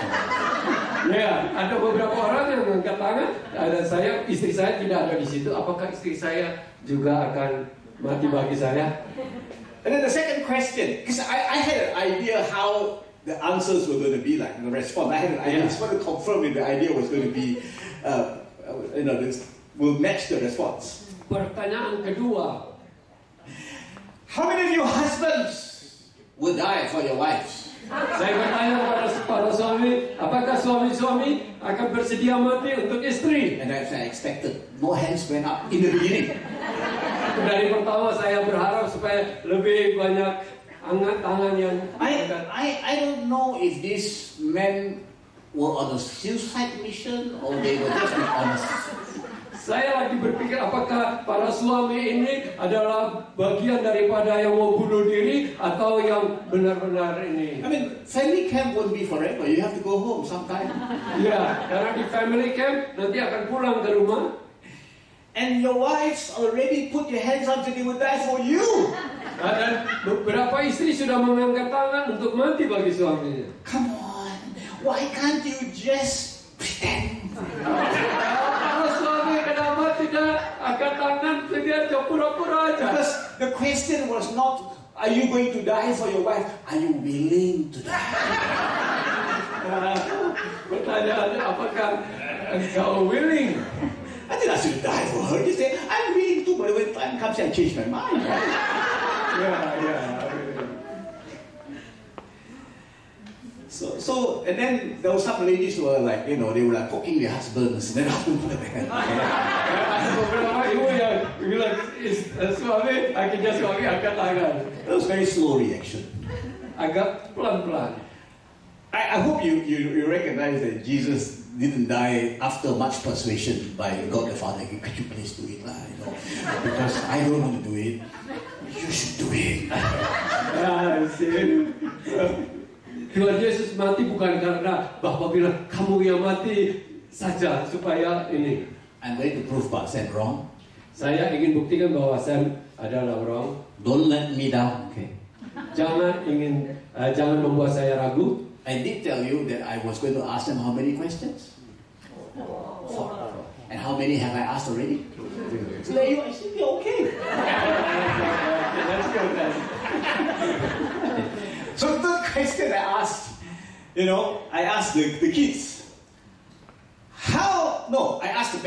Ya, ada beberapa orang yang mengangkat tangan. Dan istri saya tidak ada di situ. Apakah istri saya juga akan mati bagi saya? And then the second question, because I had an idea how the answers were going to be like, the response. I had an idea. I just want to confirm if the idea was going to be, this will match the response. Pertanyaan kedua. How many of your husbands will die for your wives? Saya bertanya kepada para suami, apakah suami-suami akan bersedia mati untuk istri? And as I expected, no hands went up in the beginning. Dari pertama saya berharap supaya lebih banyak angkat tangan yang I don't know if these men were on a suicide mission or they were just being honest. Saya lagi berpikir apakah para suami ini adalah bagian daripada yang mau bunuh diri atau yang benar-benar ini. I mean, family camp won't be forever. You have to go home sometime. Ya, karena di family camp nanti akan pulang ke rumah. And your wives already put your hands up that they will die for you. Dan beberapa istri sudah mengangkat tangan untuk mati bagi suaminya. Come on, why can't you just pretend? Kalau suami kenapa tidak angkat tangan, dia pura-pura aja. Because the question was not, are you going to die for your wife? Are you willing to die? Pertanyaannya, apakah engkau willing? I think I should die for her. You say, I'm willing to, but when time comes, I change my mind. Yeah. So, and then there were some ladies who were like, they were like poking their husbands. And then Ada beberapa ibu yang bilang, suami, akhirnya suami angkat tangan. That was very slow reaction. Agak pelan-pelan. I hope you recognize that Jesus didn't die after much persuasion by God the Father. Could you please do it, because I don't want to do it. You should do it. Tuhan Yesus mati bukan karena Bapak bilang kamu yang mati saja supaya ini. I'm going to prove Pak Sam wrong. Saya ingin buktikan bahwa Sam adalah wrong. Don't let me down, okay? Jangan membuat saya ragu. I did tell you that I was going to ask them how many questions. 4. And how many have I asked already? So you should be okay. So the question I asked, I asked the kids. I asked the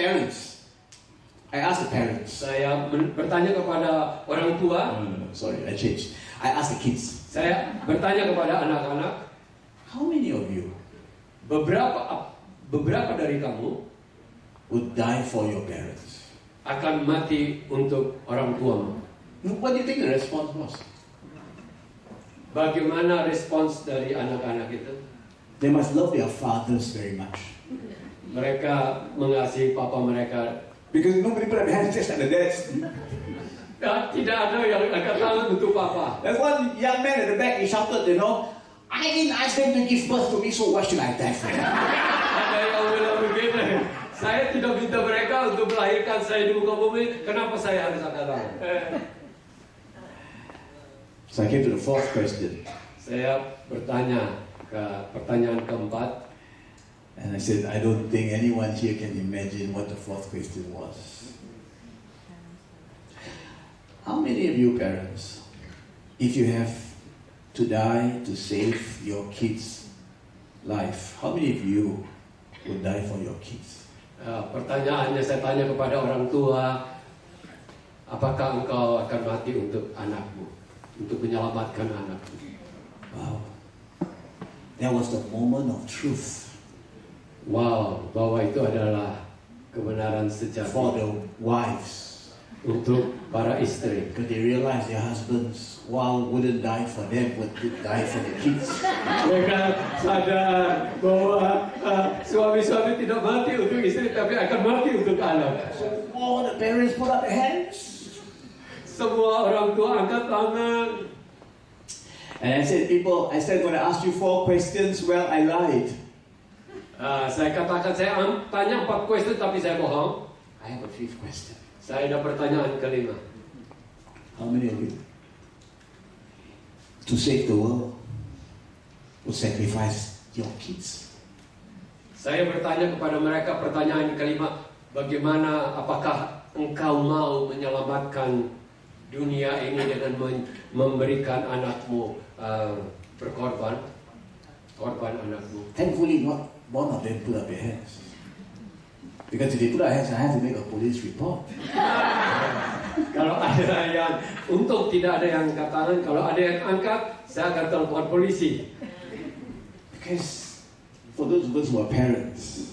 parents. Saya bertanya kepada orang tua. No, sorry, I changed. I asked the kids. Saya bertanya kepada anak-anak. How many of you beberapa dari kamu would die for your parents? Akan mati untuk orang tuamu? What do you think the response was? Bagaimana respons dari anak-anak itu? They must love their fathers very much. Mereka mengasihi papa mereka. Because nobody put their hands just like the dads. Tidak ada yang angkat tangan untuk papa. There's one young man at the back, he shouted, I didn't ask them to give birth to me, so why should I die for them? Ada yang bilang begini, saya tidak minta mereka untuk melahirkan saya di muka bumi, kenapa saya harus angkat tangan? So I came to the fourth question. Saya bertanya ke pertanyaan keempat. And I said, I don't think anyone here can imagine what the fourth question was. How many of you parents, if you have to die to save your kids' life, how many of you would die for your kids? Pertanyaannya saya tanya kepada orang tua, apakah engkau akan mati untuk anakmu, untuk menyelamatkan anakmu? Wow. That was the moment of truth. Wow, bahwa itu adalah kebenaran sejati For the wives. untuk para istri. Because they realized their husbands, while wouldn't die for them, would die for the kids. Mereka sadar bahwa suami-suami tidak mati untuk istri, tapi akan mati untuk anak. So all the parents put up their hands. Semua orang tua angkat tangan. And I said, I said, I'm going to ask you 4 questions. Well, I lied. Saya katakan, saya tanya 4 question, tapi saya bohong. I have a 5th question. Saya ada pertanyaan kelima. How many of you, to save the world, would sacrifice your kids? Saya bertanya kepada mereka pertanyaan kelima, bagaimana, apakah engkau mau menyelamatkan dunia ini dengan memberikan anakmu korban anakmu? Thankfully, not one of them put up their hands. Because if they put up their hands, I have to make a police report. Kalau ada yang, untung tidak ada yang angkat tangan. Kalau ada yang angkat, saya akan telepon polisi. Because for those of us who are parents,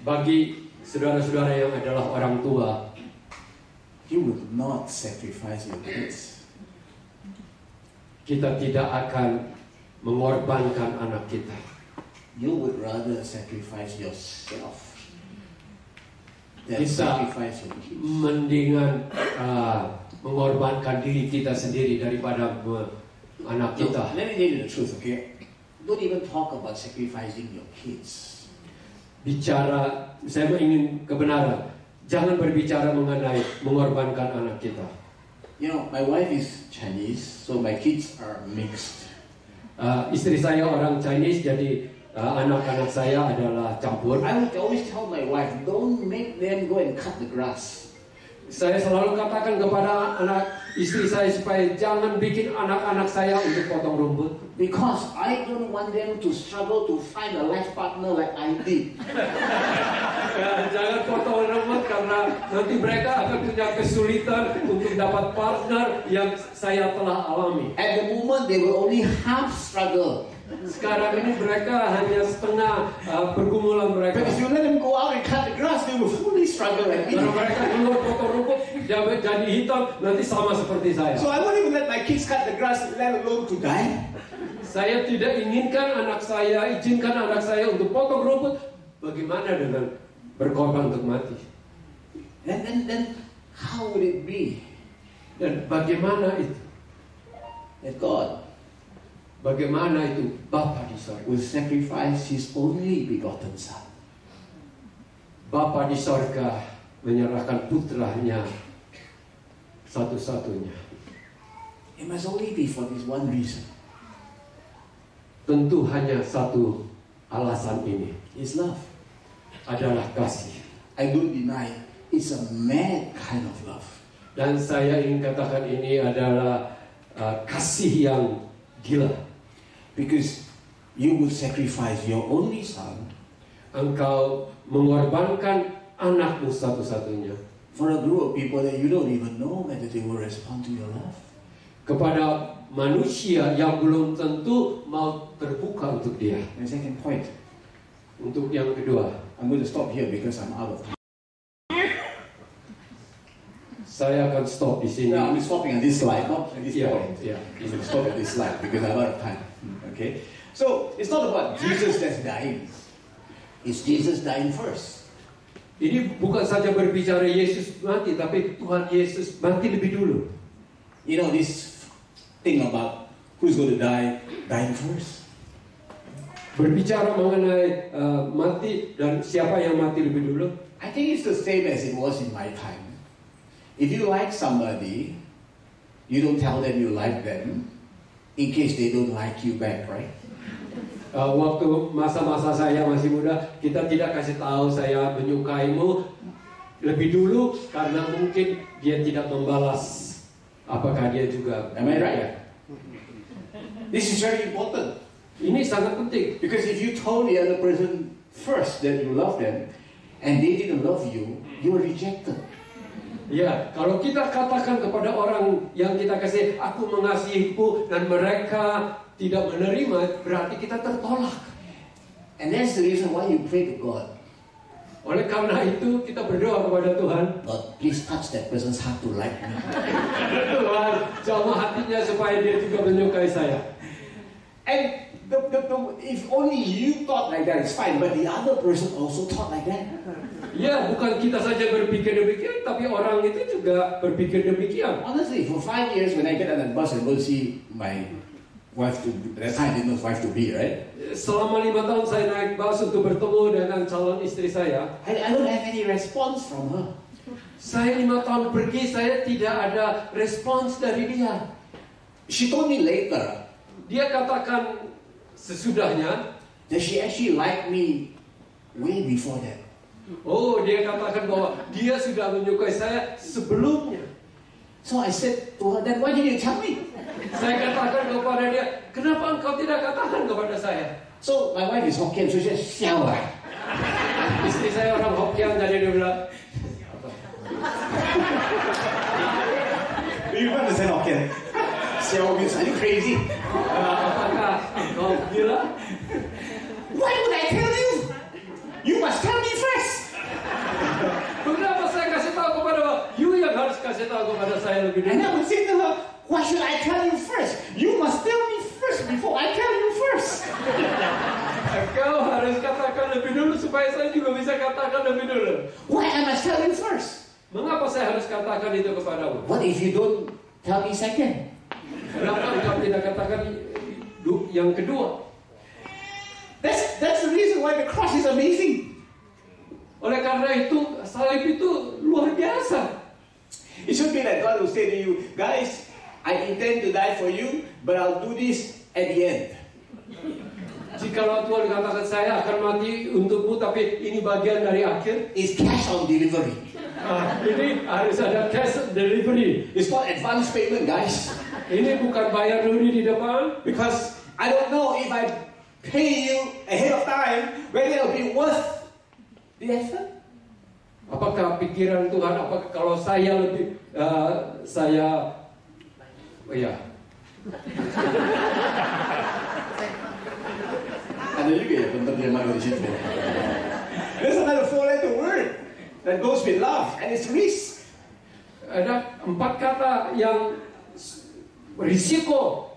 bagi saudara-saudara yang adalah orang tua, you would not sacrifice your kids. Kita tidak akan mengorbankan anak kita. You would rather sacrifice yourself than Kita sacrifice your kids. mendingan mengorbankan diri kita sendiri daripada anak So, kita. let me tell you the truth, okay? Don't even talk about sacrificing your kids. Bicara, saya ingin kebenaran. Jangan berbicara mengenai mengorbankan anak kita. You know, my wife is Chinese, so my kids are mixed. Istri saya orang Chinese, jadi anak-anak saya adalah campur. I would always tell my wife, don't make them go and cut the grass. Saya selalu katakan kepada anak istri saya supaya jangan bikin anak-anak saya untuk potong rumput. Because I don't want them to struggle to find a life partner like I did. Jangan potong rumput karena nanti mereka akan punya kesulitan untuk dapat partner yang saya telah alami. At the moment, they will only half struggle. Sekarang ini mereka hanya setengah pergumulan mereka. But if you let them go out and cut the grass, they will fully struggle like me. Kalau mereka keluar potong rumput, jadi hitam, nanti sama seperti saya. So I won't even let my kids cut the grass, let alone to die. Saya tidak izinkan anak saya untuk potong rumput. Bagaimana dengan berkorban untuk mati? And then how would it be Dan bagaimana itu? that God Bagaimana itu Bapa di sorga? will sacrifice His only begotten Son? Bapa di sorga menyerahkan putranya satu-satunya. It must only be for this one reason. Tentu hanya satu alasan ini, His love. adalah kasih. I don't deny it. It's a mad kind of love. Dan saya ingin katakan ini adalah kasih yang gila. Because you would sacrifice your only son Engkau mengorbankan anakmu satu-satunya for a group of people that you don't even know whether they will respond to your love. kepada manusia yang belum tentu mau terbuka untuk dia. And second point, Untuk yang kedua, I'm going to stop here because I'm out of time. saya akan stop di sini. No, I'm stopping on this slide, not on this Yeah, point. yeah. I'm going to stop at this slide because I'm out of time. Okay? So, it's not about Jesus that's dying. It's Jesus dying first. Ini bukan saja berbicara Yesus mati, tapi Tuhan Yesus mati lebih dulu. You know, this thing about who's going to die, dying first. Berbicara mengenai mati dan siapa yang mati lebih dulu. I think it's the same as it was in my time. If you like somebody, you don't tell them you like them in case they don't like you back, right? Waktu masa-masa saya masih muda, kita tidak kasih tahu saya menyukaimu lebih dulu karena mungkin dia tidak membalas. Apakah dia juga? Am I right? This is very important. Ini sangat penting. Because if you told the other person first that you love them and they didn't love you, you were rejected. Ya, kalau kita katakan kepada orang yang kita kasih, aku mengasihimu, dan mereka tidak menerima, berarti kita tertolak. And that's the reason why you pray to God. Oleh karena itu kita berdoa kepada Tuhan, God, please touch that person's heart to like me. Tuhan, jamah hatinya supaya dia juga menyukai saya. And if only you thought like that, it's fine. But the other person also thought like that. Ya, bukan kita saja berpikir demikian, tapi orang itu juga berpikir demikian. Honestly, for 5 years when I get on that bus and go see my wife to that time didn't know wife to be, right? Selama 5 tahun saya naik bus untuk bertemu dengan calon istri saya. I don't have any response from her. Saya 5 tahun pergi, saya tidak ada respons dari dia. She told me later Dia katakan sesudahnya that she actually liked me way before that. Oh, dia katakan bahwa dia sudah menyukai saya sebelumnya. So I said to her, then why didn't you tell me? Saya katakan kepada dia, kenapa engkau tidak katakan kepada saya? So my wife is Hokkien, so she said, "Xiao ah." Istri saya orang Hokkien, jadi dia bilang, You understand Hokkien? Xiao means, are you crazy? apakah engkau gila? Why would I tell you? You must tell me first. Kenapa saya kasih tahu kepada you yang harus kasih tahu kepada saya lebih And dulu? I would say to her, why should I tell you first? You must tell me first before I tell you first. Kau harus katakan lebih dulu supaya saya juga bisa katakan lebih dulu. Why I must tell you first? Mengapa saya harus katakan itu kepadamu? What if you don't tell me second? Kenapa engkau tidak katakan yang kedua? That's the reason why the cross is amazing. Oleh karena itu, salib itu luar biasa. It should be like God will say to you, guys, I intend to die for you, but I'll do this at the end. Jikalau Tuhan katakan saya akan mati untukmu, tapi ini bagian dari akhir. It's cash on delivery. Ini harus ada cash delivery. It's not advance payment, guys. Ini bukan bayar dulu di depan. Because I don't know if I pay you ahead of time, whether it'll be worth the effort. Apakah pikiran Tuhan, apakah kalau saya lebih, Ada juga ya penerjemah di situ. There's another 4-letter word that goes with love, and it's risk. Ada 4 kata yang risiko,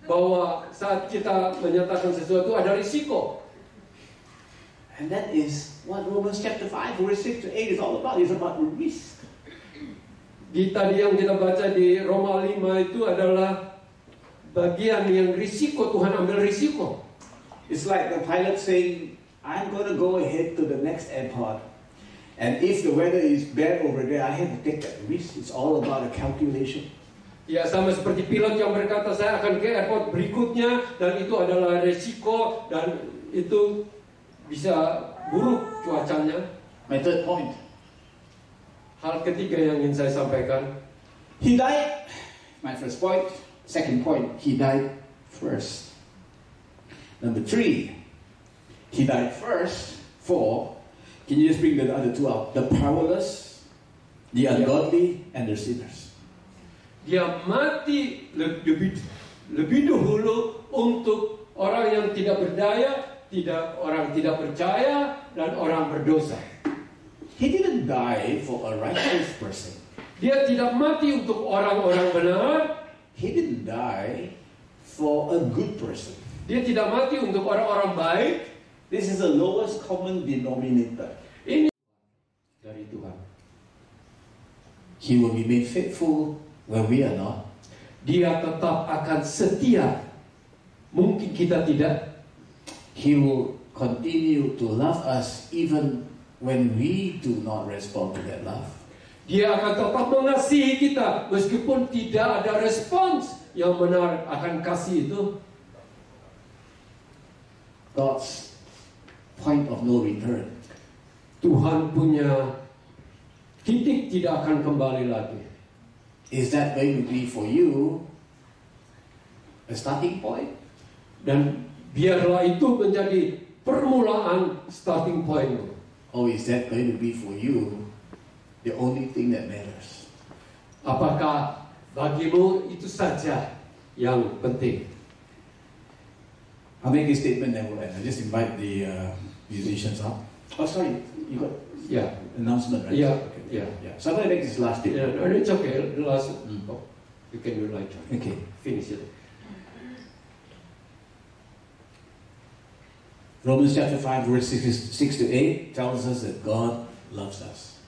bahwa saat kita menyatakan sesuatu ada risiko. And that is what Romans chapter 5, verse 6 to 8 is all about. It's about risk. Di tadi yang kita baca di Roma 5 itu adalah bagian yang risiko, Tuhan ambil risiko. It's like the pilot saying, I'm going to go ahead to the next airport. And if the weather is bad over there, I have to take that risk. It's all about a calculation. Ya, sama seperti pilot yang berkata, saya akan ke airport berikutnya, dan itu adalah risiko, dan itu bisa buruk cuacanya. My third point. Hal ketiga yang ingin saya sampaikan. He died. My first point. Second point. He died first. Number 3. He died first for, can you just bring the other two out? The powerless, the ungodly, and the sinners. Dia mati lebih dahulu untuk orang yang tidak berdaya, orang tidak percaya, dan orang berdosa. He didn't die for a righteous person. Dia tidak mati untuk orang-orang benar. He didn't die for a good person. Dia tidak mati untuk orang-orang baik. This is the lowest common denominator. Ini dari Tuhan. He will be made faithful when we are not. Dia tetap akan setia. Mungkin kita tidak. He will continue to love us even when we do not respond to that love. Dia akan tetap mengasihi kita meskipun tidak ada respons yang benar akan kasih itu. God's point of no return. Tuhan punya titik tidak akan kembali lagi. Is that going to be for you a starting point? Dan biarlah itu menjadi permulaan starting point. Or is that going to be for you the only thing that matters? Apakah bagimu itu saja yang penting? I'll make a statement and we'll end. I just invite the musicians up. Oh, sorry, you got announcement, right? Yeah, Okay. Yeah. Somebody make this last statement. Yeah, it's okay. The last, you can do it later. Okay. Finish it. Romans chapter 5, verse 6 to 8 tells us that God loves us.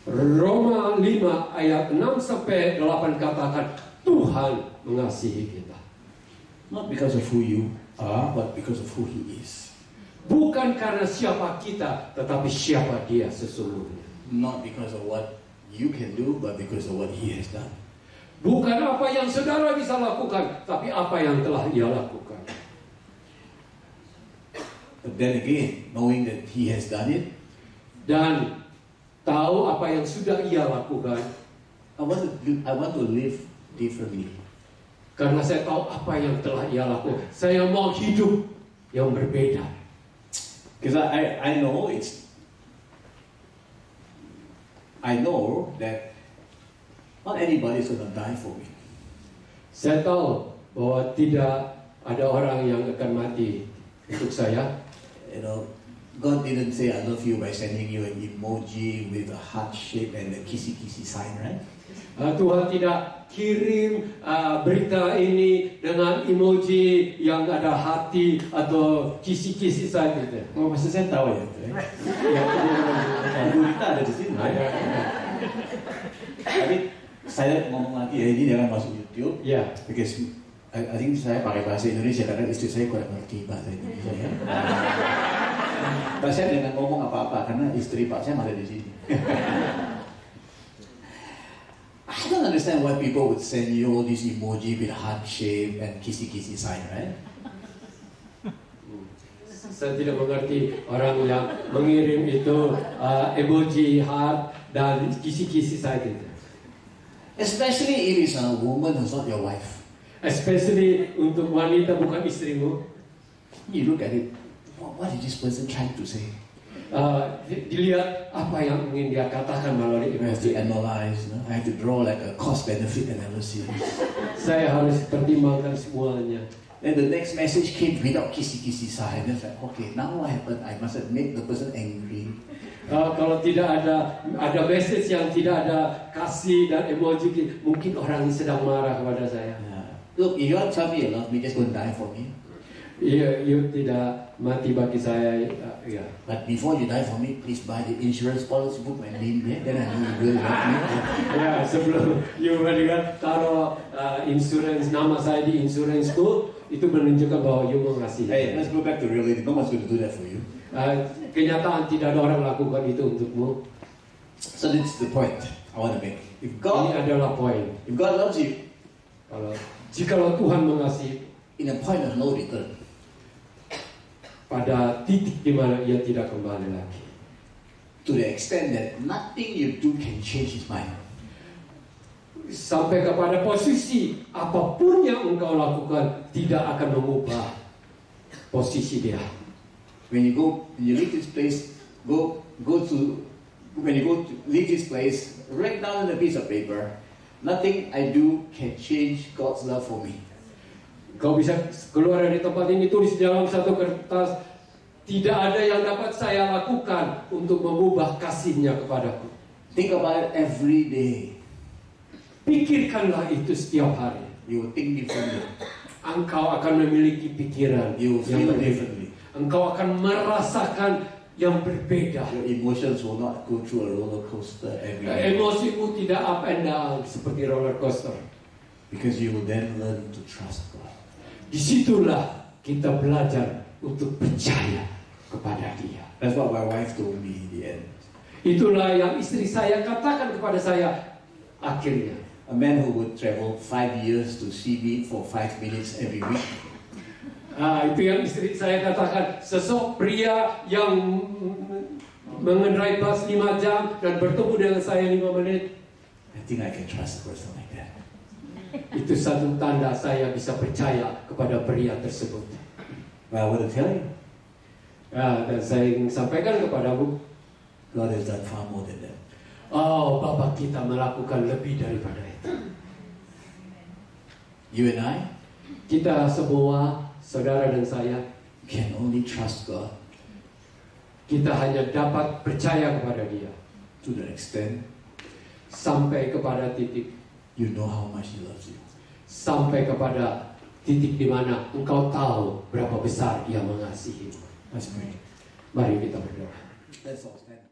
Roma 5 ayat 6 sampai 8 katakan Tuhan mengasihi kita. Not because of who you are, but because of who He is. Bukan karena siapa kita, tetapi siapa Dia sesungguhnya. Not because of what you can do, but because of what He has done. Bukan apa yang saudara bisa lakukan, tapi apa yang telah Ia lakukan. But then again, knowing that He has done it, Dan tahu apa yang sudah Ia lakukan, I want to live differently. karena saya tahu apa yang telah Ia lakukan, saya mau hidup yang berbeda. Because I know that not anybody is going to die for me. Saya tahu bahwa tidak ada orang yang akan mati untuk saya. You know, God didn't say I love you by sending you an emoji with a heart shape and a kissy sign, right? Tuhan tidak kirim berita ini dengan emoji yang ada hati atau kisi-kisi saja. Oh, maksud saya tahu ya. Berita ada di sini. Tapi saya ngomong lagi ya, ini jangan masuk YouTube. Ya. Because I think saya pakai bahasa Indonesia karena istri saya kurang ngerti bahasa Indonesia ya. Tapi saya jangan ngomong apa-apa karena istri Pak saya ada di sini. I don't understand why people would send you all these emoji with heart shape and kissy sign, right? Saya tidak mengerti orang yang mengirim itu emoji heart dan kisi-kisi saja. Especially if it's a woman who's not your wife. Especially untuk wanita bukan istrimu. You look at it, what is this person trying to say? Dilihat apa yang ingin dia katakan melalui I have to emoji. analyze, no? I have to draw like a cost-benefit analysis. Saya harus pertimbangkan semuanya. Then the next message came without kissy sign. It's like, okay, now what happened? I must have made the person angry. Kalau tidak ada message yang tidak ada kasih dan emoji, mungkin orang ini sedang marah kepada saya. Look, if you want to tell me you love me, just go and die for me. Iya, tidak mati bagi saya. Ya. But before you die for me, please buy the insurance policy, put my name there, then I know you will love me. Ya, sebelum you melihat taruh insurance nama saya di insuranceku, itu menunjukkan bahwa you mengasihi. Hey, let's go back to reality. No one's going to do that for you. Kenyataan tidak ada orang lakukan itu untukmu. So this is the point I want to make. Ini adalah poin. If God loves you, Jikalau Tuhan mengasihi, in a point of no return, pada titik di mana Ia tidak kembali lagi. to the extent that nothing you do can change His mind. Sampai kepada posisi apapun yang engkau lakukan tidak akan mengubah posisi Dia. When you leave this place, leave this place, write down on a piece of paper, nothing I do can change God's love for me. Kau bisa keluar dari tempat ini, tulis dalam satu kertas, tidak ada yang dapat saya lakukan untuk mengubah kasih-Nya kepadaku. Think about it every day. Pikirkanlah itu setiap hari. You will think differently. Engkau akan memiliki pikiran You will yang feel berbeda. differently. Engkau akan merasakan yang berbeda. Your emotions will not go through a roller coaster every day. Emosimu tidak up and down seperti roller coaster. Because you will then learn to trust God. Disitulah kita belajar untuk percaya kepada Dia. That's what my wife told me in the end. Itulah yang istri saya katakan kepada saya akhirnya. A man who would travel 5 years to see me for 5 minutes every week. Itu yang istri saya katakan. Sosok pria yang mengendarai bus 5 jam dan bertemu dengan saya 5 menit. I think I can trust a person like that. Itu satu tanda saya bisa percaya kepada pria tersebut. But I want to tell you, Dan saya ingin sampaikan kepadamu, God has done far more than that. oh, Bapa kita melakukan lebih daripada itu. You and I Kita semua, saudara dan saya, can only trust God kita hanya dapat percaya kepada Dia to the extent sampai kepada titik, you know how much He loves you. sampai kepada titik di mana engkau tahu berapa besar Dia mengasihimu. Let's pray. Mari kita berdoa. Let's all stand.